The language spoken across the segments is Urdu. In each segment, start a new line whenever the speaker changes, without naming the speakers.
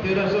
1300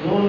2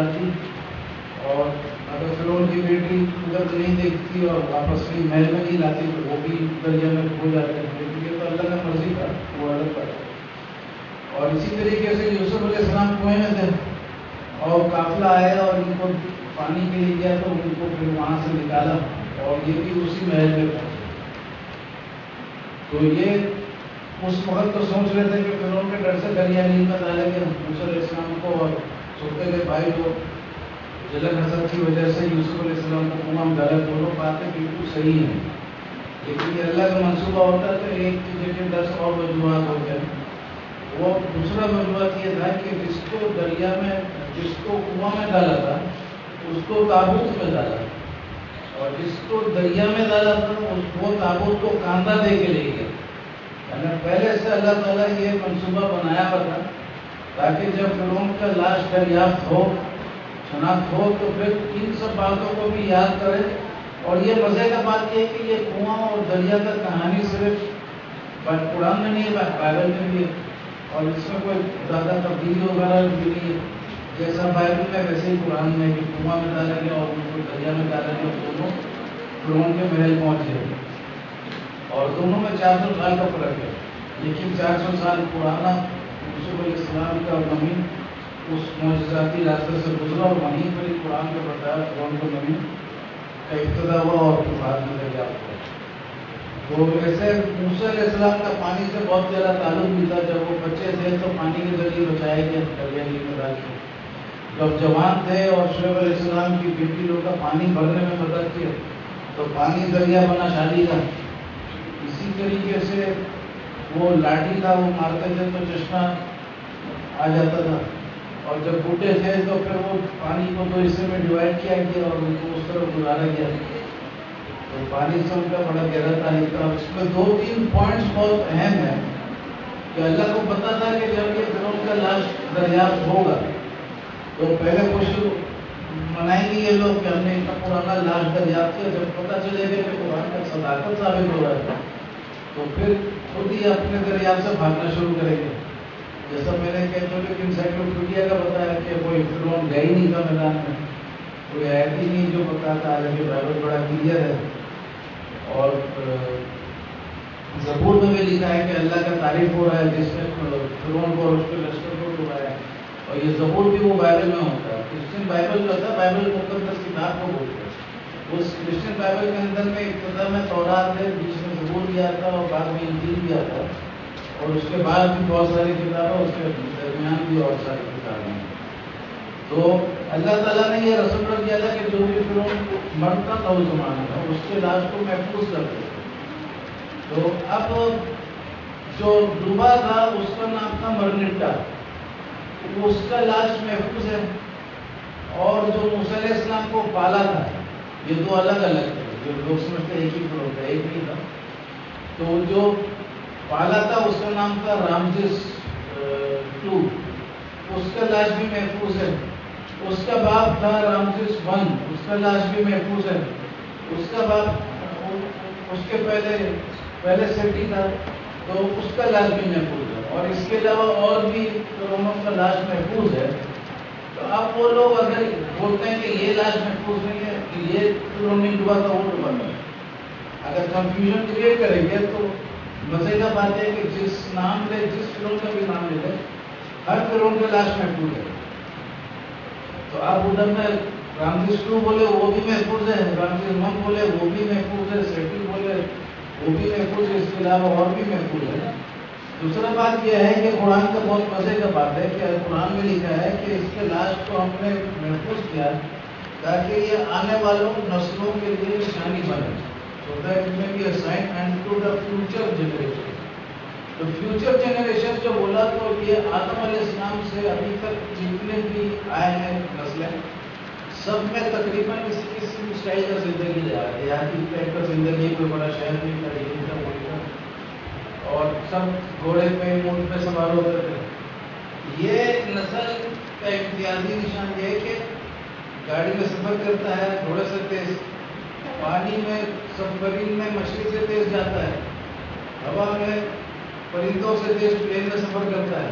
ڈالتی اور اگر فرعون کی بیٹی ادھر نہیں دیکھتی اور واپس بھی محل میں نہیں لاتی تو وہ بھی دریا میں کھو جاتے ہیں، لیکن یہ تو اللہ کا مرضی تھا، وہ الگ بات ہے۔ اور اسی طریقے سے یوسف علیہ السلام کنویں میں تھے اور قافلہ آیا اور ان کو پانی کے لیے گیا تو ان کو پھر وہاں سے نکالا اور یہ بھی اسی محل میں پہنچے۔ تو یہ اس وقت تو سوچ رہے تھے کہ فرعون کے ڈر سے دریا نیل میں ڈالیں گے موسیٰ علیہ السلام کو، اور چھوٹے کے بھائی جو جلن حسد کی وجہ سے یوسف علیہ السلام کو کنواں میں ڈالا، دونوں باتیں بالکل صحیح ہیں، لیکن یہ اللہ کا منصوبہ ہوتا ہے تو ایک کی جگہ 10 اور وجوہات ہوتے ہیں۔ وہ دوسرا وجوہات یہ تھا کہ جس کو دریا میں، جس کو کنواں میں ڈالا تھا اس کو تابوت میں ڈالا، اور جس کو دریا میں ڈالا تھا وہ تابوت کو کاندھا دے کے لے گیا۔ یعنی پہلے سے اللہ تعالیٰ یہ منصوبہ بنایا ہوا تھا تاکہ جب فرعون کا لاش دریافت ہو، شناخت ہو، تو پھر ان سب باتوں کو بھی یاد کرے۔ اور یہ مزے کا بات یہ ہے کہ یہ کنواں اور دریا کا کہانی صرف قرآن میں نہیں ہے، بائبل میں بھی ہے، اور اس میں کوئی زیادہ تبدیلی وغیرہ بھی نہیں ہے۔ جیسا بائبل میں ویسے ہی قرآن میں کہ کنواں میں ڈالیں گے اور ان کو دریا میں ڈالیں گے، دونوں فرعون کے محل پہنچے، اور دونوں میں 400 سال کا فرق ہے، لیکن 400 سال پرانا یوسف علیہ السلام کا زمین اس معجزاتی راستے سے گزرا، اور وہیں پر ہی قرآن کا بتایا فرعون کو زمین کا ابتدا ہوا اور طوفان میں دریافت ہوا۔ تو ایسے موسیٰ علیہ السلام کا پانی سے بہت زیادہ تعلق بھی تھا۔ جب وہ بچے تھے تو پانی کے ذریعے بچائے گئے دریا نیل میں ڈال کے، جب جوان تھے اور شعیب علیہ السلام کی بیٹی لوگ کا پانی بھرنے میں مدد کی تو پانی ذریعہ بنا شادی کا۔ اسی طریقے سے وہ لاٹھی تھا، وہ مارتے تھے تو چشمہ آ جاتا تھا، اور جب بوٹے تھے تو پھر وہ پانی کو 2 حصے میں ڈیوائڈ کیا گیا اور ان کو اس طرف گزارا گیا، تو پانی سے ان کا بڑا گہرا تعلق تھا۔ اس میں 2-3 پوائنٹس بہت اہم ہیں کہ اللہ کو پتہ تھا کہ جب یہ فرعون کا لاش دریافت ہوگا تو پہلے خوشی منائیں گے یہ لوگ کہ ہم نے اتنا پرانا لاش دریافت کیا، جب پتہ چلے گا کہ قرآن کا صداقت ثابت ہو رہا ہے تو پھر خود ہی اپنے دریافت سے بھاگنا شروع کریں گے۔ جیسا میں نے کیتھولک انسائکلوپیڈیا کا بتایا کہ کوئی فرعون گیا ہی نہیں تھا میدان میں، کوئی آیت ہی نہیں جو بتاتا، حالانکہ بائبل بڑا کلیئر ہے، اور زبور میں بھی لکھا ہے کہ اللہ کا تعریف ہو رہا ہے جس نے فرعون کو اور اس کے لشکر کو ڈبایا، اور یہ زبور بھی وہ بائبل میں ہوتا ہے۔ کرسچن بائبل جو ہوتا ہے، بائبل مقدس کتاب کو بولتے ہیں، اس کرسچن بائبل کے اندر میں ابتدا میں تورات ہے، بیچ میں زبور بھی آتا ہے اور بعد میں انجیل بھی آتا ہے، اور اس کے بعد بھی بہت ساری کتابیں، اس کے درمیان بھی اور ساری کتابیں ہیں۔ تو اللہ تعالیٰ نے یہ رسم رکھ دیا تھا کہ جو بھی فرعون مرتا تھا اس زمانے میں اس کے لاش کو محفوظ کرتے تھے۔ تو اب جو ڈوبا تھا اس کا نام تھا مرنٹا، اس کا لاش محفوظ ہے، اور جو موسیٰ علیہ السلام کو پالا تھا، یہ 2 الگ الگ تھے، جو لوگ سمجھتے ایک ہی فرعون تھا، ایک نہیں تھا۔ تو جو پالا تھا اس کا نام تھا رامزس 2، اس کا لاش بھی محفوظ ہے۔ اس کا باپ تھا رامزس 1، اس کا لاش بھی محفوظ ہے۔ اس کا باپ، اس کے پہلے سیٹی تھا تو اس کا لاش بھی محفوظ ہے، اور اس کے علاوہ اور بھی فرعونوں کا لاش محفوظ ہے۔ تو اب وہ لوگ اگر بولتے ہیں کہ یہ لاش محفوظ نہیں ہے، کہ یہ فرعون نہیں ڈوبا تھا وہ ڈوبا تھا، اگر کنفیوژن کریٹ کریں گے تو مزے کا بات ہے کہ جس نام لے، جس فرعون کا بھی نام لے لے، ہر فرعون کا لاش محفوظ ہے۔ تو آپ ادھر میں رامزس 2 بولے وہ بھی محفوظ ہے، رامزس 1 بولے وہ بھی محفوظ ہے، سیٹی بولے وہ بھی محفوظ ہے، اس کے علاوہ اور بھی محفوظ ہے۔ دوسرا بات یہ ہے کہ قرآن کا بہت مزے کا بات ہے کہ قرآن میں لکھا ہے کہ اس کے لاش کو ہم نے محفوظ کیا تاکہ یہ آنے والوں نسلوں کے لیے نشانی بنے، so that it may be a sign and to the future generation۔ تو فیوچر جنریشن جو بولا تو یہ آدم علیہ السلام سے ابھی تک جتنے بھی آئے ہیں نسلیں، سب میں تقریباً کسی قسم اسٹائل کا زندگی رہا ہے، دیہاتی ٹائپ کا زندگی، کوئی بڑا شہر نہیں تھا، یہی تھا وہی تھا، اور سب گھوڑے پہ اونٹ پہ سوار ہوتے تھے۔ یہ نسل کا امتیازی نشان یہ ہے کہ گاڑی میں سفر کرتا ہے گھوڑے سے تیز، پانی میں سب مرین میں مچھلی سے تیز جاتا ہے، ہوا میں پرندوں سے تیز پلین میں سفر کرتا ہے،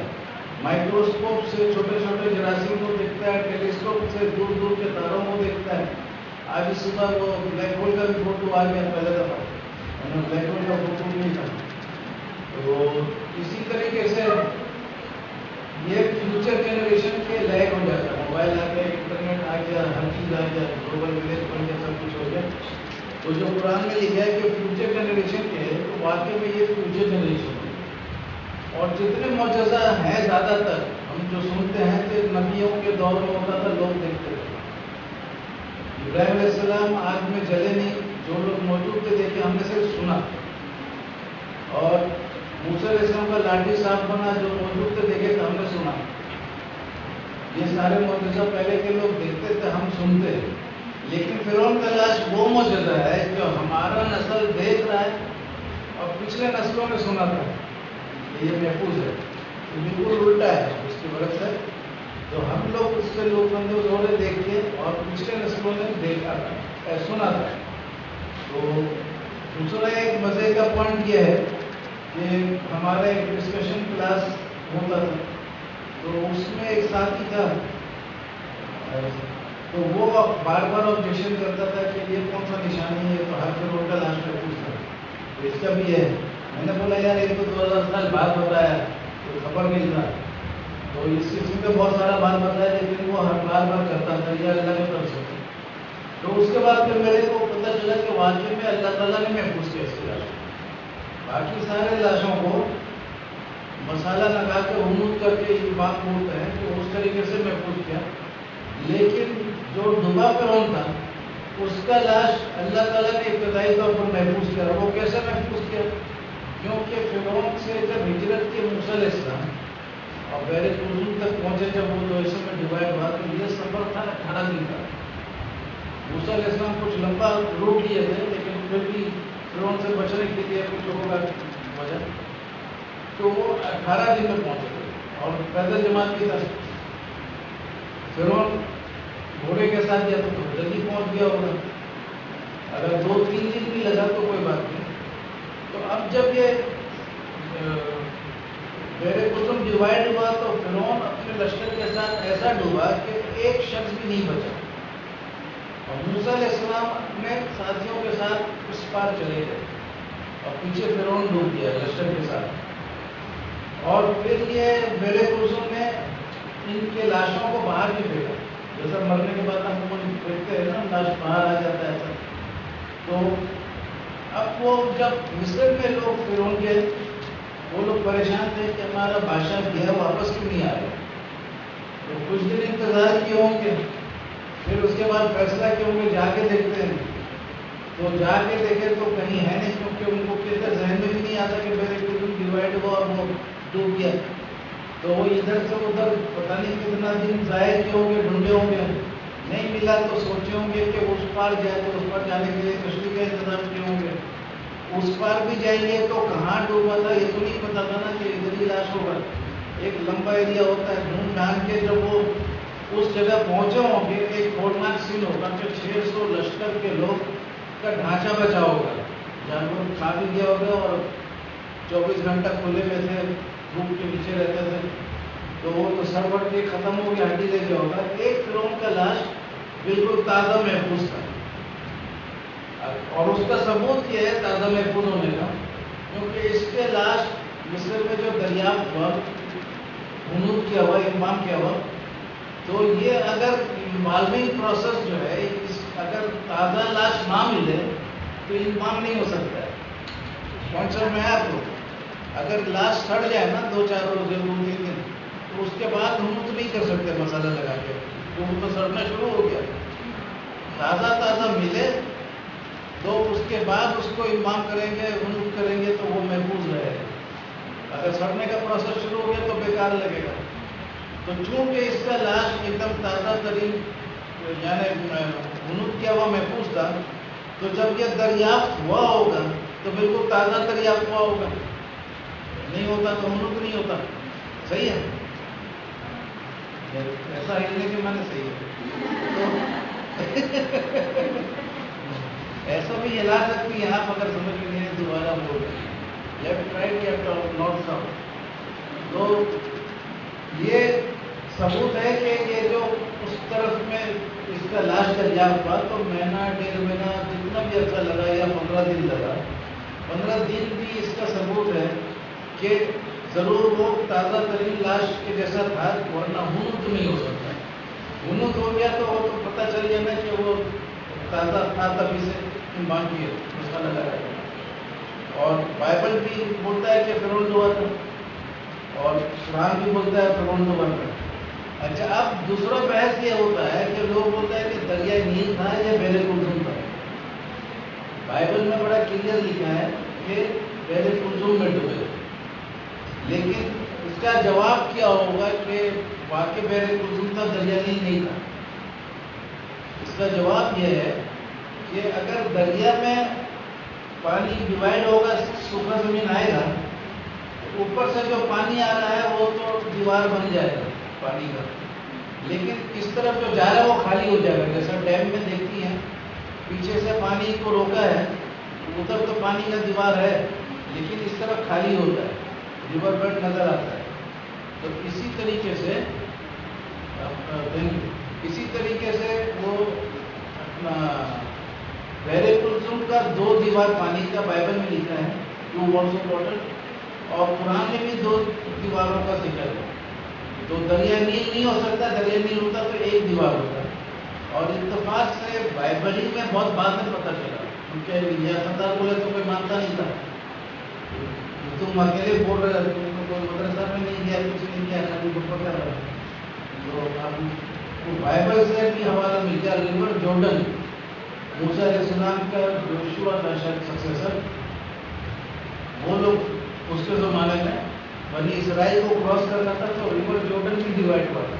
مائکروسکوپ سے چھوٹے چھوٹے جراثیم کو دیکھتا ہے، ٹیلیسکوپ سے آج صبح وہ بلیک ہول کا بھی فوٹو آ گیا پہلے دفعہ، بلیک ہول کا فوٹو نہیں تھا. تو اسی طریقے سے یہ فیوچر جنریشن کے لائق ہو جاتا ہے. موبائل آ گیا، انٹرنیٹ آ گیا، ہر چیز آ گیا، گلوبل ولیج بن گیا، سب کچھ ہو گیا. تو جو قرآن میں لکھا ہے کہ فیوچر جنریشن کے ہے، تو واقعی میں یہ فیوچر جنریشن ہے. اور جتنے معجزہ ہیں زیادہ تر ہم جو سنتے ہیں کہ نبیوں کے دور میں ہوتا تھا، لوگ دیکھتے تھے. ابراہیم علیہ السلام آگ میں جلے نہیں، جو لوگ موجود تھے دیکھے، ہم نے صرف سنا. اور موسیٰ علیہ السلام کا لاٹھی صاف بنا، جو موجود تھے دیکھے تو ہم نے سنا. یہ سارے معجزہ پہلے کے لوگ دیکھتے تھے، ہم سنتے. لیکن فرعون کا لاش وہ معجزہ ہے جو ہمارا نسل دیکھ رہا ہے اور پچھلے نسلوں نے سنا تھا. یہ محفوظ ہے، بالکل الٹا ہے اس کے برعکس ہے. تو ہم لوگ اس سے لوگ اندوز ہو رہے دیکھ کے، اور پچھلے نسلوں نے دیکھا تھا، سنا تھا. تو دوسرا ایک مزے کا پوائنٹ یہ ہے کہ ہمارا ایک ڈسکشن کلاس ہوتا تھا، تو اس میں ایک ساتھی تھا، تو وہ بار بار آبجیکشن کرتا تھا کہ یہ کون سا نشانی ہے، تو ہر فرعون کا لاش میں پوچھتا تو اس کا بھی ہے. میں نے بولا یار ایک تو 2000 سال بعد بتایا، تو خبر نہیں تھا. تو اس قسم میں بہت سارا بات بتایا، لیکن وہ ہر بار کرتا تھا یہ اللہ کی طرف سے. تو اس کے بعد پھر میرے کو پتہ چلا کہ واقعی میں اللہ تعالیٰ نے محفوظ کیا اس کی لاش. باقی سارے لاشوں کو مسالہ لگا کے ہنوت کر کے یہ بات بولتے ہیں کہ اس طریقے سے محفوظ کیا. لیکن جو ڈوبا فرعون تھا اس کا لاش اللہ تعالیٰ نے ابتدائی طور پر محفوظ کیا. وہ کیسے محفوظ کیا؟ کیونکہ فرعون سے جب ہجرت کی موسیٰ علیہ السلام اور بحر قلزم تک پہنچے، جب وہ تو ایسے میں ڈیوائڈ ہوا، تو یہ سفر تھا 18 دن کا. موسیٰ علیہ السلام کچھ لمبا روٹ لیے تھے، لیکن پھر بھی فرعون سے بچنے کے لیے کچھ ہوگا وجہ، تو وہ 18 دن میں پہنچے تھے اور پیدل جماعت کی طرح. فرعون گھوڑے کے ساتھ گیا تو جلدی پہنچ گیا ہوگا، اگر 2-3 دن بھی لگا تو کوئی بات نہیں. تو اب جب یہ بحر قلزم ڈیوائڈ ہوا تو فرعون اپنے لشکر کے ساتھ ایسا ڈوبا کہ ایک شخص بھی نہیں بچا. اور موسیٰ علیہ السلام اپنے ساتھیوں کے ساتھ اس پار چلے گئے اور پیچھے فرعون ڈوب گیا لشکر کے ساتھ. اور پھر یہ بحر قلزم نے ان کے لاشوں کو باہر نہیں پھینکا، جیسا مرنے کے بعد ہم پھینکتے ہیں نا، لاش باہر آ جاتا ہے ایسا. تو اب وہ جب مصر میں لوگ فرعون کے وہ لوگ پریشان تھے کہ ہمارا بادشاہ گیا واپس کیوں نہیں آ رہا. تو کچھ دن انتظار کیے ہوں گے، پھر اس کے بعد فیصلہ کیے ہوں گے جا کے دیکھتے ہیں. تو جا کے دیکھے تو کہیں ہے نہیں، کیونکہ ان کو کہتے ذہن میں بھی نہیں آتا کہ بحر قلزم ڈیوائڈ ہوا اور وہ ڈوب گیا. تو وہ ادھر سے ادھر پتہ نہیں کتنا دن ضائع کیے ہوں گے، ڈھونڈے ہوں گے، نہیں ملا تو سوچے ہوں گے کہ اس پار جائے، تو اس پار جانے کے لیے کشتی کا انتظام کیے ہوں گے. اس پار بھی جائیں گے تو کہاں ڈوبا تھا یہ تو نہیں پتا تھا نا کہ ادھر ہی لاش ہوگا. ایک لمبا ایریا ہوتا ہے، ڈھونڈ ڈھانڈ کے جب وہ اس جگہ پہنچے ہوں گے، ایک خوفناک سین ہوگا کہ 600 لشکر کے لوگ کا ڈھانچہ بچا ہوگا، جانور کھا بھی گیا ہوگا اور 24 گھنٹہ کھلے میں تھے، دھوپ کے نیچے رہتے تھے، تو وہ تو سر بڑھ کے ختم ہو گیا، ہڈی لے گیا ہوگا. ایک فرعون کا لاش بالکل تازہ محفوظ تھا. اور اس کا ثبوت یہ ہے تازہ محفوظ ہونے کا، کیونکہ اس کے لاش مصر میں جو دریافت ہوا، ہنوت کیا ہوا، انبام کیا ہوا، تو یہ اگر انوالونگ پروسیس جو ہے، اگر تازہ لاش نہ ملے تو انبام نہیں ہو سکتا ہے. پوائنٹ سر میں آپ کو اگر لاش سڑ جائے نا 2-4 روز یا 2-3 دن، تو اس کے بعد ہنوت نہیں کر سکتے مسالہ لگا کے، تو وہ تو سڑنا شروع ہو گیا. تازہ ملے تو اس کے بعد اس کو انبام کریں گے، ہنوت کریں گے تو وہ محفوظ رہے گا. اگر سڑنے کا پروسیس شروع ہو گیا تو بیکار لگے گا. تو چونکہ اس کا لاش ایک دم تازہ ترین یعنی ہنوت کیا ہوا محفوظ تھا، تو جب یہ دریافت ہوا ہوگا تو بالکل تازہ دریافت ہوا ہوگا. نہیں ہوتا تو ہنوت نہیں ہوتا. صحیح ہے، ایسا ہلنے کے معنی صحیح ہے. ایسا بھی ہلا سکتی ہیں آپ اگر سمجھ میں نہیں دوبارہ بول رہے ہیں، لیفٹ رائٹ یا نارتھ ساؤتھ. تو یہ ثبوت ہے کہ یہ جو اس طرف میں اس کا لاش دریافت ہوا تو مہینہ 1.5 مہینہ جتنا بھی عرصہ لگا یا 15 دن لگا، 15 دن بھی اس کا ثبوت ہے کہ ضرور وہ تازہ ترین لاش کے جیسا تھا، ورنہ ہنوت نہیں ہو سکتا. ہنوت ہو گیا تو وہ تو پتہ چل گیا نا کہ وہ تازہ تھا، تبھی سے باقی ہے مسئلہ لگا رہے گا. اور بائبل بھی بولتا ہے کہ فرعون ڈوبا تھا، اور قرآن بھی بولتا ہے فرعون ڈوبا تھا. اچھا، اب دوسرا بحث یہ ہوتا ہے کہ لوگ بولتا ہے کہ دریائے نیل تھا یا بحر کلثوم تھا. بائبل میں بڑا کلیئر لکھا ہے کہ بحر کلثوم میں ڈوبے، لیکن اس کا جواب کیا ہوگا کہ واقعی بحر کلثوم تھا، دریا نیل نہیں تھا. اس کا جواب یہ ہے کہ اگر دریا میں پانی ڈیوائڈ ہوگا، سوکھا زمین آئے گا، اوپر سے جو پانی آ رہا ہے وہ تو دیوار بن جائے گا پانی کا، لیکن اس طرف جو جا رہا ہے وہ خالی ہو جائے گا. جیسا ڈیم میں دیکھتی ہیں پیچھے سے پانی کو روکا ہے، ادھر تو پانی کا دیوار ہے لیکن اس طرف خالی ہوتا ہے، ریور بیڈ نظر آتا ہے. تو اسی طریقے سے وہ اپنا بحر کلثوم کا 2 دیوار پانی کا بائبل میں لکھا ہے، 2 walls of water، اور قرآن میں بھی 2 دیواروں کا ذکر ہے. تو دریا نیل نہیں ہو سکتا، دریا نیل ہوتا تو 1 دیوار ہوتا. اور اتفاق سے بائبل ہی میں بہت بعد میں پتہ چلا، کیونکہ یہ خطا بولے تو کوئی مانتا نہیں تھا. تم اکیلے بول رہے تھے، تم کوئی مدرسہ میں نہیں گیا، کچھ نہیں کیا، خالی گپ کر رہا. تو اب بائبل سے بھی حوالہ مل گیا. ریور جارڈن، موسیٰ علیہ السلام کا یوشوا کا سکسیسر، وہ لوگ اس کے زمانے میں بنی اسرائیل کو کراس کرنا تھا تو ریور جارڈن بھی ڈیوائڈ ہوا تھا.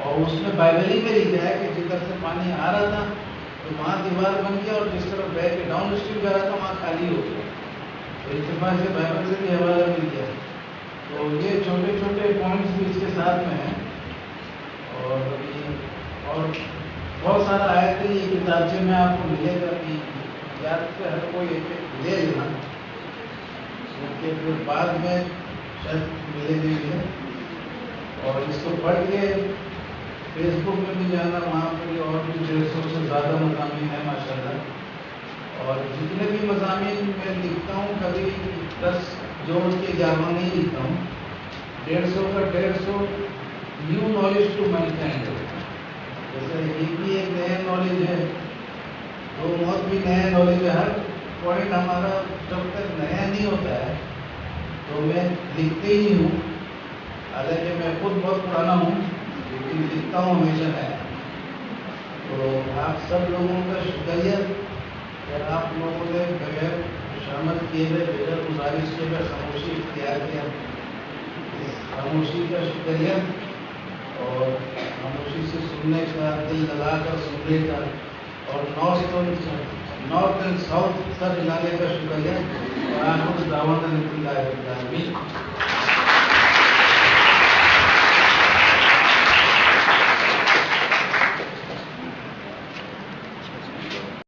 اور اس میں بائبل ہی میں لکھا ہے کہ جدھر سے پانی آ رہا تھا تو وہاں دیوار بن گیا، اور جس طرف بہ کے ڈاؤن اسٹریم جا رہا تھا وہاں خالی ہو گیا. تو اتفاق سے بائبل سے بھی حوالہ مل گیا. تو یہ چھوٹے چھوٹے پوائنٹس بھی اس کے ساتھ میں ہیں. اور بہت سارا آیا تھا. یہ کتابچے میں آپ کو ملے گا کہ یاد سے ہر کوئی ایک لے لینا، کیونکہ پھر بعد میں شاید ملے نہیں ملے. اور اس کو پڑھ کے فیس بک میں بھی جانا، وہاں پہ اور بھی 150 سے زیادہ مضامین ہیں ماشاء اللہ. اور جتنے بھی مضامین میں لکھتا ہوں کبھی 10 جوڑ کے 11 نہیں لکھتا ہوں. 150 کا 150 نیو نالج ٹو مینکائنڈ. جیسے یہ بھی ایک نیا نالج ہے، تو موت بھی نیا نالج ہے. ہر پوائنٹ ہمارا جب تک نیا نہیں ہوتا ہے تو میں لکھتے ہی نہیں ہوں. حالانکہ میں خود بہت پرانا ہوں لیکن لکھتا ہوں ہمیشہ نیا. تو آپ سب لوگوں کا شکریہ کہ آپ لوگوں نے بغیر شامل کیے ہوئے، بغیر گزارش کیے ہوئے خاموشی اختیار کیا. اس خاموشی کا شکریہ، اور خاموشی سے سننے کا، دل لگا کر سننے کا، اور نارتھ اینڈ ساؤتھ سب ہلانے کا شکریہ. اور آپ کو دعوت